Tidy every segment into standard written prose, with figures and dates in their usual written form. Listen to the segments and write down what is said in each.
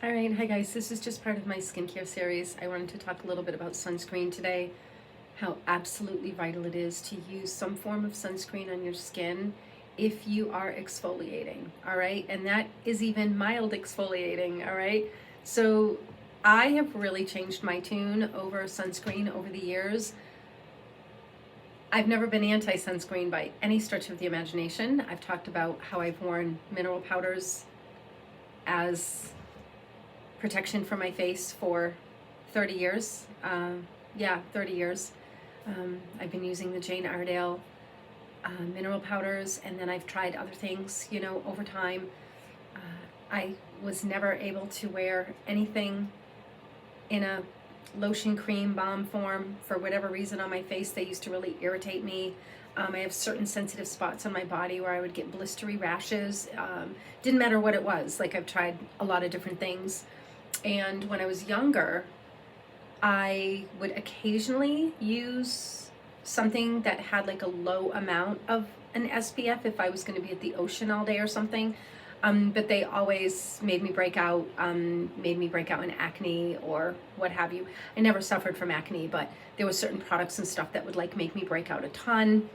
All right, hi guys, this is just part of my skincare series. I wanted to talk a little bit about sunscreen today, how absolutely vital it is to use some form of sunscreen on your skin if you are exfoliating, all right? And that is even mild exfoliating, all right? So I have really changed my tune over sunscreen over the years. I've never been anti-sunscreen by any stretch of the imagination. I've talked about how I've worn mineral powders as protection for my face for 30 years. Yeah, 30 years. I've been using the Jane Iredale mineral powders, and then I've tried other things, over time. I was never able to wear anything in a lotion, cream, balm form for whatever reason on my face. They used to really irritate me. I have certain sensitive spots on my body where I would get blistery rashes. Didn't matter what it was. Like, I've tried a lot of different things. And when I was younger, I would occasionally use something that had like a low amount of an SPF if I was going to be at the ocean all day or something. But they always made me break out in acne or what have you. I never suffered from acne, but there were certain products and stuff that would like make me break out a ton.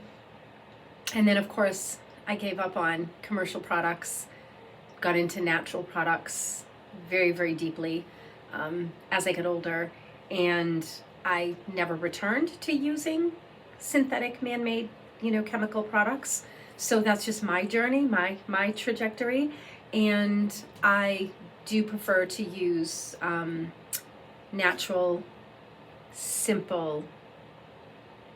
And then of course I gave up on commercial products, got into natural products very, very deeply as I got older, and I never returned to using synthetic man-made, chemical products. So that's just my journey, my trajectory, and I do prefer to use natural, simple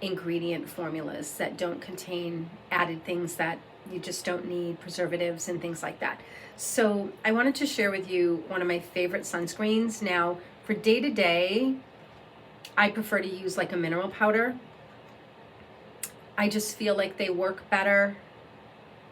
ingredient formulas that don't contain added things that you just don't need, preservatives and things like that. So I wanted to share with you one of my favorite sunscreens. Now, for day to day, I prefer to use like a mineral powder. I just feel like they work better.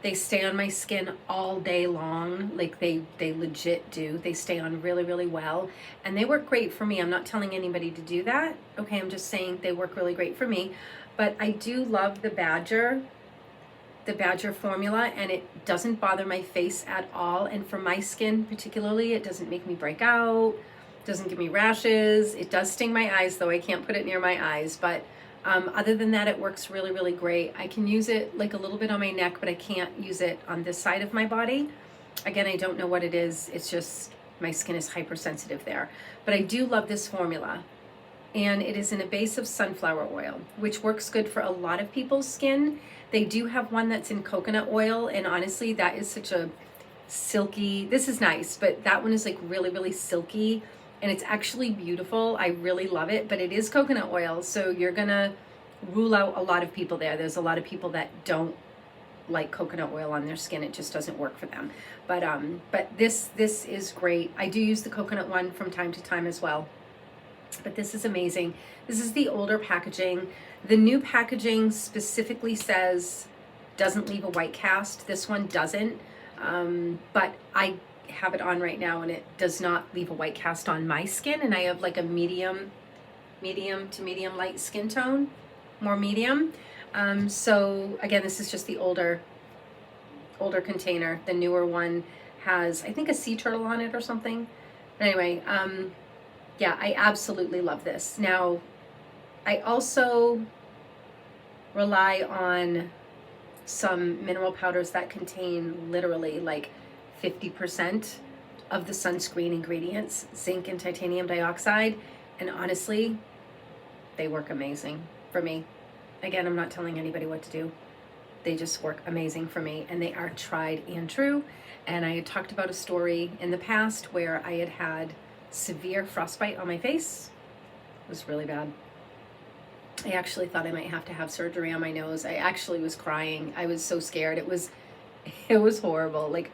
They stay on my skin all day long, like they legit do. They stay on really, really well, and they work great for me. I'm not telling anybody to do that, okay? I'm just saying they work really great for me. But I do love the Badger formula, and it doesn't bother my face at all. And for my skin particularly, it doesn't make me break out, doesn't give me rashes. It does sting my eyes though. I can't put it near my eyes, but other than that, it works really, really great. I can use it like a little bit on my neck, but I can't use it on this side of my body. Again, I don't know what it is. It's just my skin is hypersensitive there. But I do love this formula. And it is in a base of sunflower oil, which works good for a lot of people's skin. They do have one that's in coconut oil, and honestly, that is such a silky, this is nice, but that one is like really, really silky, and it's actually beautiful. I really love it, but it is coconut oil, so you're gonna rule out a lot of people there. There's a lot of people that don't like coconut oil on their skin. It just doesn't work for them. But this is great. I do use the coconut one from time to time as well. But this is amazing. This is the older packaging. The new packaging specifically says doesn't leave a white cast. This one doesn't, but I have it on right now and it does not leave a white cast on my skin, and I have like a medium to medium light skin tone, more medium. So again, this is just the older container. The newer one has, I think, a sea turtle on it or something. But anyway, yeah, I absolutely love this. Now, I also rely on some mineral powders that contain literally like 50% of the sunscreen ingredients, zinc and titanium dioxide, and honestly, they work amazing for me. Again, I'm not telling anybody what to do. They just work amazing for me, and they are tried and true. And I had talked about a story in the past where I had had severe frostbite on my face. It was really bad. I actually thought I might have to have surgery on my nose. I actually was crying. I was so scared. It was horrible. Like,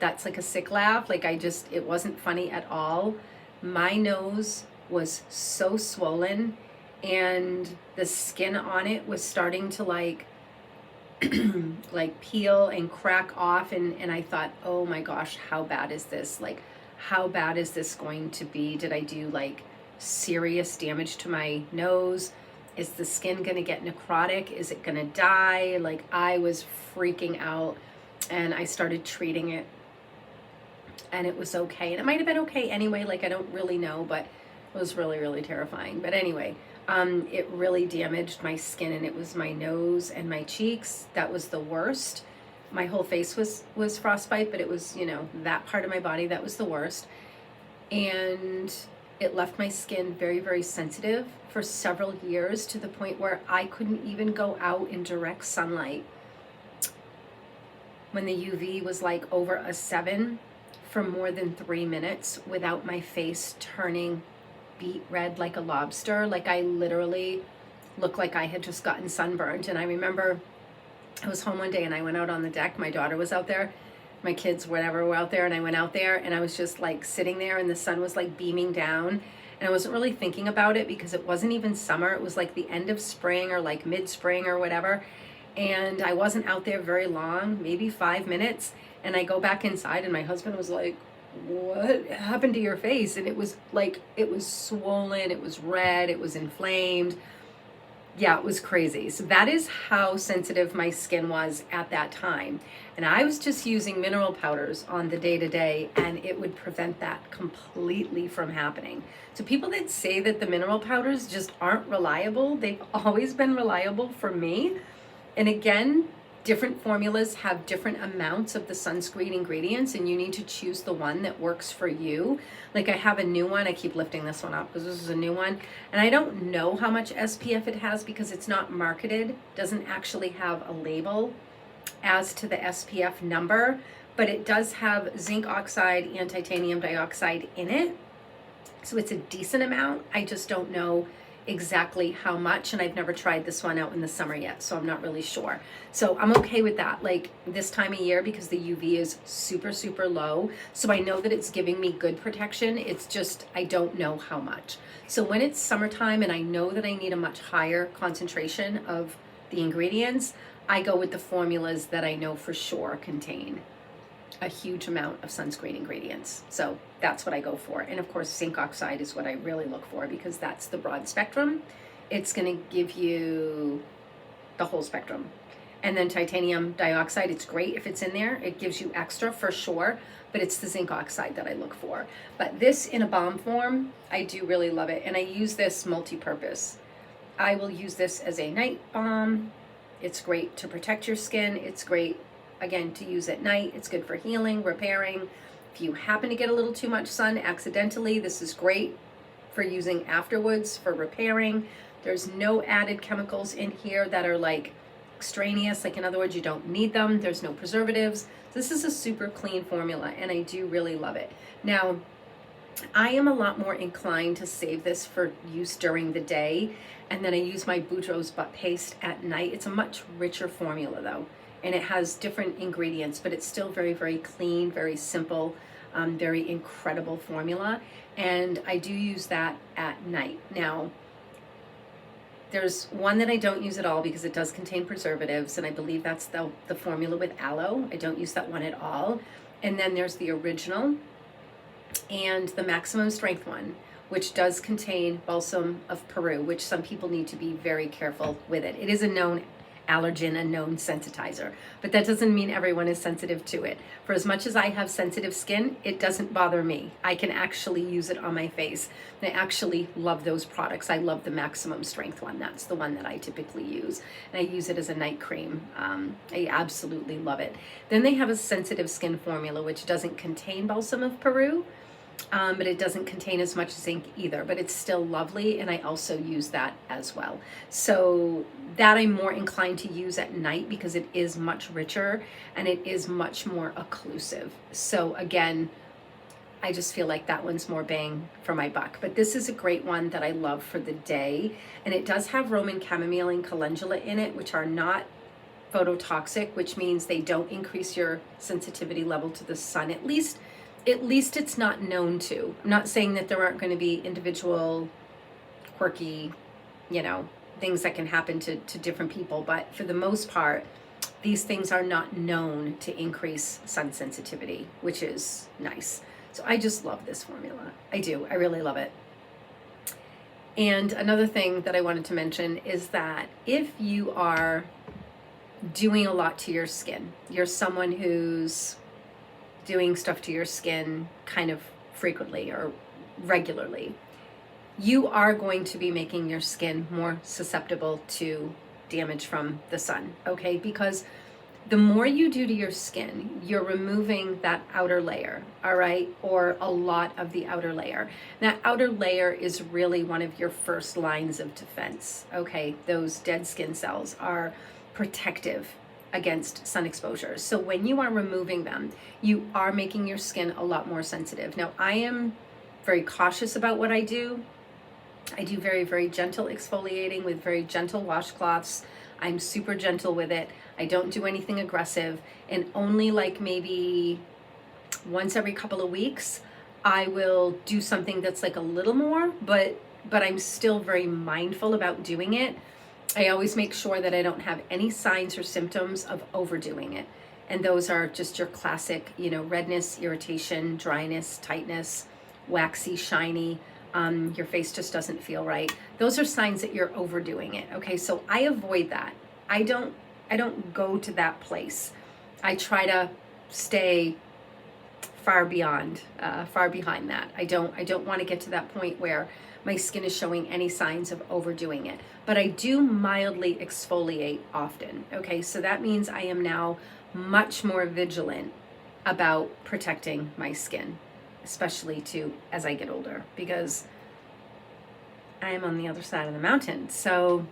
that's like a sick laugh. Like, it wasn't funny at all. My nose was so swollen, and the skin on it was starting to like peel and crack off, and I thought, oh my gosh, how bad is this? Like, how bad is this going to be? Did I do like serious damage to my nose? Is the skin gonna get necrotic? Is it gonna die? Like, I was freaking out, and I started treating it and it was okay. And it might have been okay anyway, like I don't really know, but it was really, really terrifying. But anyway, it really damaged my skin, and it was my nose and my cheeks. That was the worst. My whole face was frostbite, but it was, you know, that part of my body that was the worst. And it left my skin very, very sensitive for several years, to the point where I couldn't even go out in direct sunlight when the UV was like over a 7 for more than 3 minutes without my face turning beet red like a lobster. Like I literally looked like I had just gotten sunburned. And I remember I was home one day and I went out on the deck. My daughter was out there, my kids, whatever, were out there, and I went out there and I was just like sitting there, and the sun was like beaming down, and I wasn't really thinking about it because it wasn't even summer. It was like the end of spring or like mid-spring or whatever. And I wasn't out there very long, maybe 5 minutes. And I go back inside and my husband was like, what happened to your face? And it was like, it was swollen, it was red, it was inflamed. Yeah, it was crazy. So that is how sensitive my skin was at that time. And I was just using mineral powders on the day-to-day, and it would prevent that completely from happening. So people that say that the mineral powders just aren't reliable, they've always been reliable for me. And again, different formulas have different amounts of the sunscreen ingredients, and you need to choose the one that works for you. Like I have a new one, I keep lifting this one up because this is a new one, and I don't know how much SPF it has because it's not marketed, doesn't actually have a label as to the SPF number, but it does have zinc oxide and titanium dioxide in it. So it's a decent amount. I just don't know exactly how much, and I've never tried this one out in the summer yet, so I'm not really sure. So I'm okay with that, like this time of year, because the UV is super, super low. So I know that it's giving me good protection. It's just, I don't know how much. So when it's summertime and I know that I need a much higher concentration of the ingredients, I go with the formulas that I know for sure contain a huge amount of sunscreen ingredients. So that's what I go for. And of course, zinc oxide is what I really look for because that's the broad spectrum. It's going to give you the whole spectrum. And then titanium dioxide, it's great if it's in there. It gives you extra for sure, but it's the zinc oxide that I look for. But this in a balm form, I do really love it. And I use this multi-purpose. I will use this as a night balm. It's great to protect your skin. It's great, again, to use at night. It's good for healing, repairing. If you happen to get a little too much sun accidentally, this is great for using afterwards for repairing. There's no added chemicals in here that are like extraneous, like in other words, you don't need them. There's no preservatives. This is a super clean formula, and I do really love it. Now, I am a lot more inclined to save this for use during the day, and then I use my Boudreaux's butt paste at night. It's a much richer formula though, and it has different ingredients, but it's still very, very clean, very simple, very incredible formula. And I do use that at night. Now, there's one that I don't use at all because it does contain preservatives, and I believe that's the formula with aloe. I don't use that one at all. And then there's the original and the maximum strength one, which does contain balsam of Peru, which some people need to be very careful with it. It is a known allergen, a known sensitizer, but that doesn't mean everyone is sensitive to it. For as much as I have sensitive skin, it doesn't bother me. I can actually use it on my face. I actually love those products. I love the maximum strength one. That's the one that I typically use. And I use it as a night cream. I absolutely love it. Then they have a sensitive skin formula, which doesn't contain balsam of Peru, but it doesn't contain as much zinc either, but it's still lovely, and I also use that as well. So that I'm more inclined to use at night because it is much richer and it is much more occlusive. So again, I just feel like that one's more bang for my buck. But this is a great one that I love for the day, and it does have Roman chamomile and calendula in it, which are not phototoxic, which means they don't increase your sensitivity level to the sun. At least it's not known to. I'm not saying that there aren't going to be individual quirky, things that can happen to different people, but for the most part, these things are not known to increase sun sensitivity, which is nice. So I just love this formula. I do. I really love it. And another thing that I wanted to mention is that if you are doing a lot to your skin, you're someone who's doing stuff to your skin kind of frequently or regularly, you are going to be making your skin more susceptible to damage from the sun, okay? Because the more you do to your skin, you're removing that outer layer, all right? Or a lot of the outer layer. That outer layer is really one of your first lines of defense, okay? Those dead skin cells are protective against sun exposure. So when you are removing them, you are making your skin a lot more sensitive. Now, I am very cautious about what I do. I do very, very gentle exfoliating with very gentle washcloths. I'm super gentle with it. I don't do anything aggressive, and only like maybe once every couple of weeks, I will do something that's like a little more, but I'm still very mindful about doing it. I always make sure that I don't have any signs or symptoms of overdoing it. And those are just your classic, redness, irritation, dryness, tightness, waxy, shiny. Your face just doesn't feel right. Those are signs that you're overdoing it. Okay, so I avoid that. I don't go to that place. I try to stay far behind that. I don't want to get to that point where my skin is showing any signs of overdoing it. But I do mildly exfoliate often. Okay, so that means I am now much more vigilant about protecting my skin, especially as I get older, because I am on the other side of the mountain. So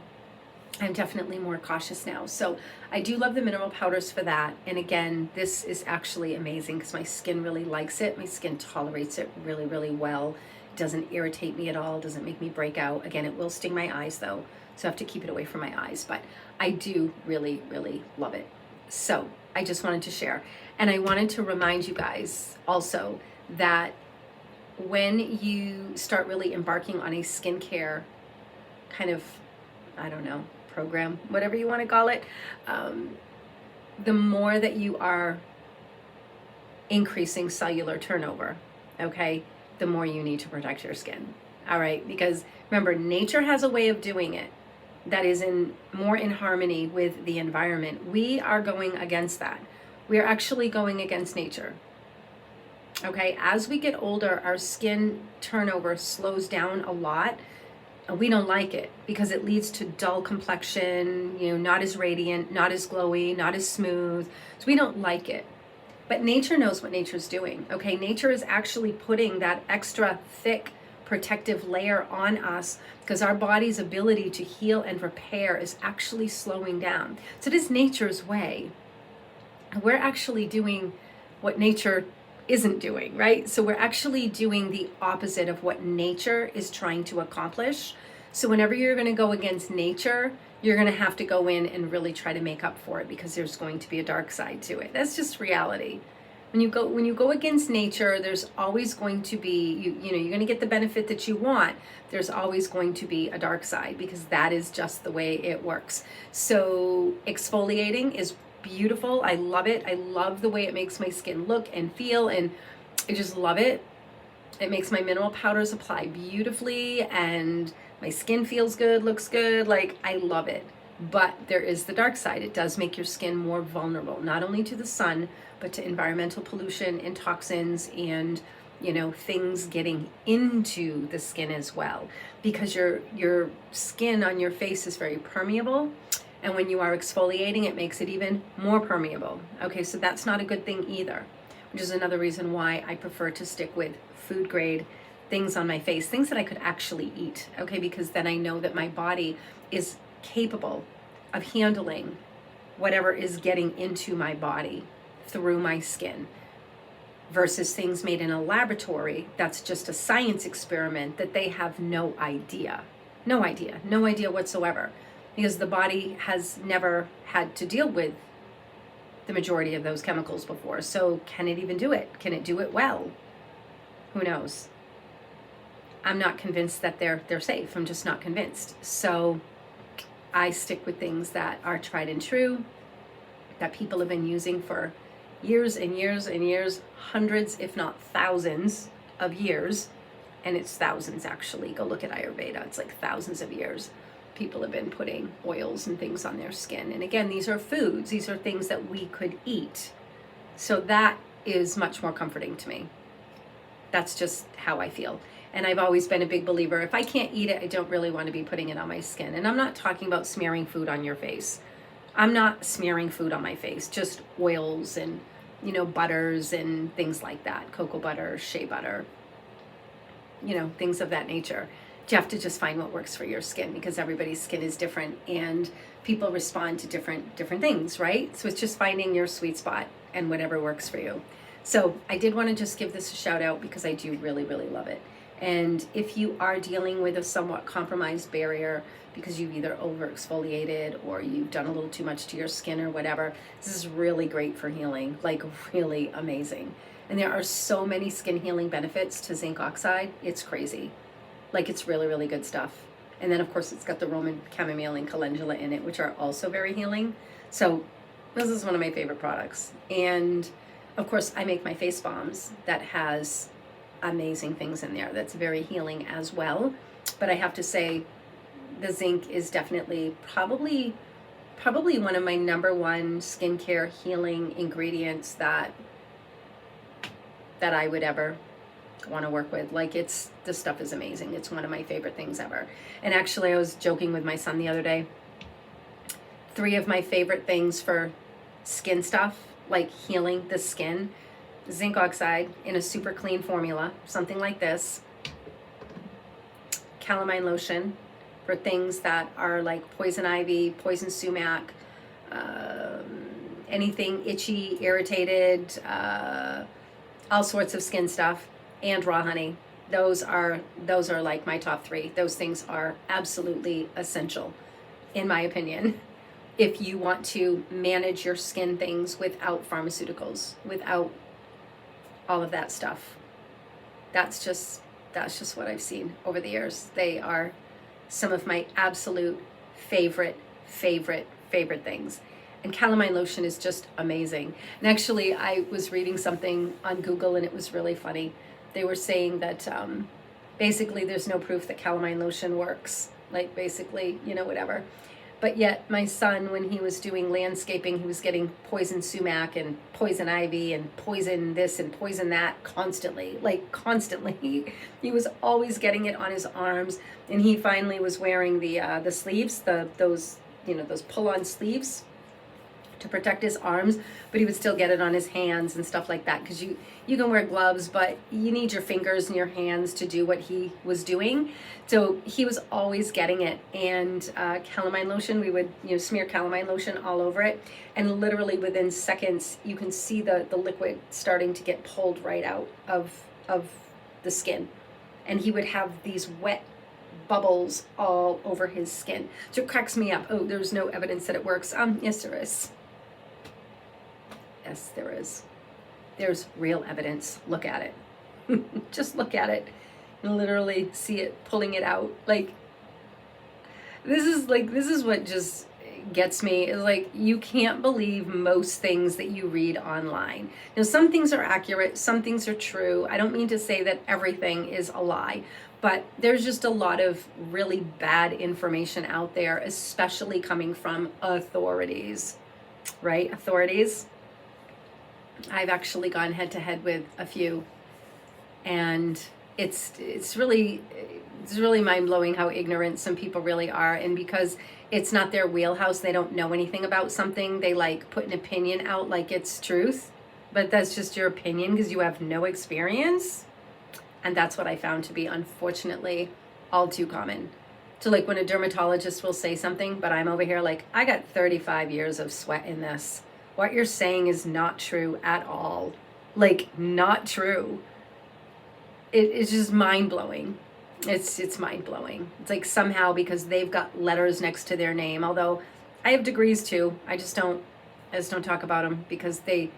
I'm definitely more cautious now. So I do love the mineral powders for that. And again, this is actually amazing because my skin really likes it. My skin tolerates it really, really well. It doesn't irritate me at all. It doesn't make me break out. Again, it will sting my eyes though, so I have to keep it away from my eyes. But I do really, really love it. So I just wanted to share. And I wanted to remind you guys also that when you start really embarking on a skincare kind of, program, whatever you want to call it, the more that you are increasing cellular turnover, okay, the more you need to protect your skin. All right, because remember, nature has a way of doing it that is more in harmony with the environment. We are going against that. We are actually going against nature. Okay, as we get older, our skin turnover slows down a lot. And we don't like it because it leads to dull complexion, not as radiant, not as glowy, not as smooth. So we don't like it. But nature knows what nature's doing. Okay, nature is actually putting that extra thick protective layer on us because our body's ability to heal and repair is actually slowing down. So it is nature's way. We're actually doing what nature isn't doing, right? So we're actually doing the opposite of what nature is trying to accomplish. So whenever you're going to go against nature, you're going to have to go in and really try to make up for it because there's going to be a dark side to it. That's just reality. When you go against nature, there's always going to be, you're going to get the benefit that you want. There's always going to be a dark side because that is just the way it works. So exfoliating is beautiful. I love it. I love the way it makes my skin look and feel, and I just love it. It makes my mineral powders apply beautifully and my skin feels good, looks good. Like, I love it. But there is the dark side. It does make your skin more vulnerable, not only to the sun, but to environmental pollution and toxins and, things getting into the skin as well. Because your skin on your face is very permeable. And when you are exfoliating, it makes it even more permeable. Okay, so that's not a good thing either, which is another reason why I prefer to stick with food grade things on my face, things that I could actually eat, okay, because then I know that my body is capable of handling whatever is getting into my body through my skin versus things made in a laboratory that's just a science experiment that they have no idea whatsoever. Because the body has never had to deal with the majority of those chemicals before. So can it even do it? Can it do it well? Who knows? I'm not convinced that they're safe. I'm just not convinced. So I stick with things that are tried and true, that people have been using for years and years and years, hundreds, if not thousands of years. And it's thousands, actually. Go look at Ayurveda. It's like thousands of years. People have been putting oils and things on their skin. And again, these are foods. These are things that we could eat. So that is much more comforting to me. That's just how I feel. And I've always been a big believer, if I can't eat it, I don't really want to be putting it on my skin. And I'm not talking about smearing food on your face. I'm not smearing food on my face, just oils and, butters and things like that. Cocoa butter, shea butter, things of that nature. You have to just find what works for your skin, because everybody's skin is different and people respond to different things, right? So it's just finding your sweet spot and whatever works for you. So I did want to just give this a shout out because I do really, really love it. And if you are dealing with a somewhat compromised barrier because you've either over exfoliated or you've done a little too much to your skin or whatever, this is really great for healing, like really amazing. And there are so many skin healing benefits to zinc oxide. It's crazy. Like, it's really, really good stuff. And then of course it's got the Roman chamomile and calendula in it, which are also very healing. So this is one of my favorite products. And of course I make my face bombs that has amazing things in there that's very healing as well. But I have to say the zinc is definitely probably one of my number one skincare healing ingredients that I would ever want to work with. Like, this stuff is amazing. It's one of my favorite things ever. And actually I was joking with my son the other day, 3 of my favorite things for skin stuff, like healing the skin: zinc oxide in a super clean formula, something like this; calamine lotion for things that are like poison ivy, poison sumac, anything itchy, irritated, all sorts of skin stuff; and raw honey. Those are like my top 3. Those things are absolutely essential, in my opinion, if you want to manage your skin things without pharmaceuticals, without all of that stuff. That's just what I've seen over the years. They are some of my absolute favorite things. And calamine lotion is just amazing. And actually I was reading something on Google and it was really funny. They were saying that basically there's no proof that calamine lotion works. Like, basically, whatever. But yet my son, when he was doing landscaping, he was getting poison sumac and poison ivy and poison this and poison that constantly, like constantly. He was always getting it on his arms, and he finally was wearing the sleeves, those pull-on sleeves to protect his arms, but he would still get it on his hands and stuff like that, because you can wear gloves, but you need your fingers and your hands to do what he was doing. So he was always getting it. And calamine lotion, we would smear calamine lotion all over it, and literally within seconds you can see the liquid starting to get pulled right out of the skin, and he would have these wet bubbles all over his skin. So it cracks me up. Oh, there's no evidence that it works. Yes there is. Yes, there is. There's real evidence. Look at it. Just look at it and literally see it pulling it out. Like, this is what just gets me, is like, you can't believe most things that you read online. Now, some things are accurate, some things are true. I don't mean to say that everything is a lie, but there's just a lot of really bad information out there, especially coming from authorities, right? Authorities. I've actually gone head to head with a few, and it's really mind-blowing how ignorant some people really are. And because it's not their wheelhouse, they don't know anything about something, they like put an opinion out like it's truth, but that's just your opinion because you have no experience. And that's what I found to be, unfortunately, all too common. So like when a dermatologist will say something, but I'm over here like, I got 35 years of sweat in this. What you're saying is not true at all. Like, not true. It's just mind-blowing. It's mind-blowing. It's like somehow because they've got letters next to their name, although I have degrees too. I just don't talk about them because they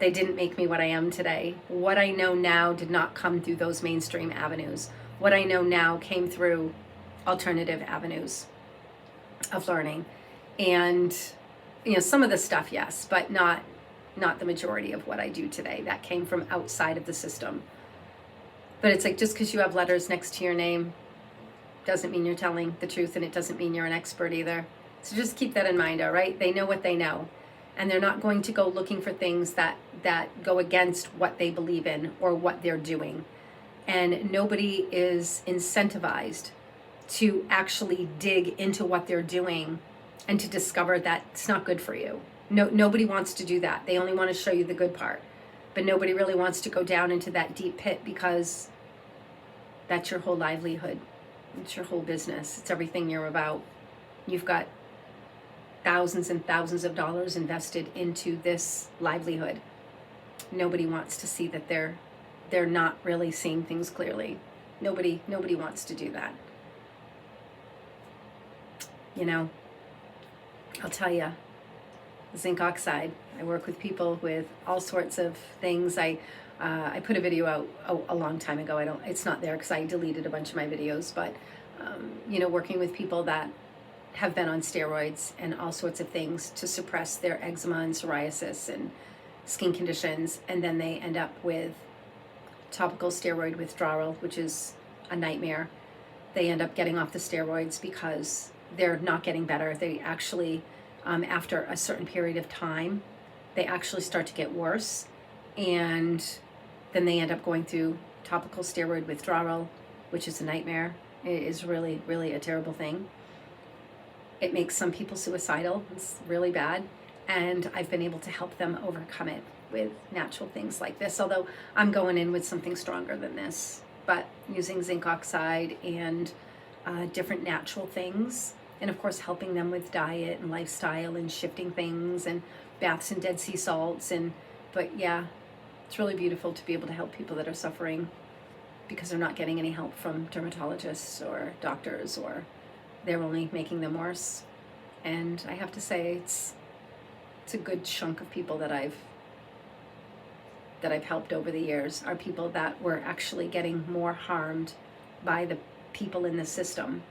didn't make me what I am today. What I know now did not come through those mainstream avenues. What I know now came through alternative avenues of learning. And some of the stuff, yes, but not the majority of what I do today. That came from outside of the system. But it's like, just because you have letters next to your name doesn't mean you're telling the truth, and it doesn't mean you're an expert either. So just keep that in mind, all right? They know what they know. and they're not going to go looking for things that go against what they believe in or what they're doing. And nobody is incentivized to actually dig into what they're doing and to discover that it's not good for you. Nobody wants to do that. They only want to show you the good part. But nobody really wants to go down into that deep pit, because that's your whole livelihood. It's your whole business. It's everything you're about. You've got thousands and thousands of dollars invested into this livelihood. Nobody wants to see that they're not really seeing things clearly. Nobody wants to do that. You know, I'll tell you, zinc oxide. I work with people with all sorts of things. I put a video out a long time ago. It's not there because I deleted a bunch of my videos, but you know, working with people that have been on steroids and all sorts of things to suppress their eczema and psoriasis and skin conditions, and then they end up with topical steroid withdrawal, which is a nightmare. They end up getting off the steroids because they're not getting better. They actually, after a certain period of time, they actually start to get worse, and then they end up going through topical steroid withdrawal, which is a nightmare. It is really, really a terrible thing. It makes some people suicidal. It's really bad, and I've been able to help them overcome it with natural things like this, although I'm going in with something stronger than this, but using zinc oxide and different natural things, and of course helping them with diet and lifestyle and shifting things and baths in Dead Sea salts. But yeah, it's really beautiful to be able to help people that are suffering because they're not getting any help from dermatologists or doctors, or they're only making them worse. And I have to say, it's a good chunk of people that I've helped over the years are people that were actually getting more harmed by the people in the system.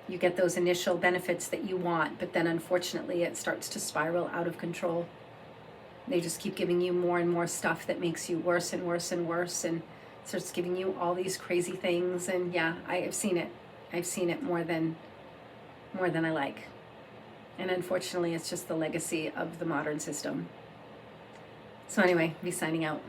You get those initial benefits that you want, but then unfortunately it starts to spiral out of control. They just keep giving you more and more stuff that makes you worse and worse and worse, and starts giving you all these crazy things. And yeah, I've seen it. I've seen it more than I like. And unfortunately, it's just the legacy of the modern system. So anyway, I'll be signing out.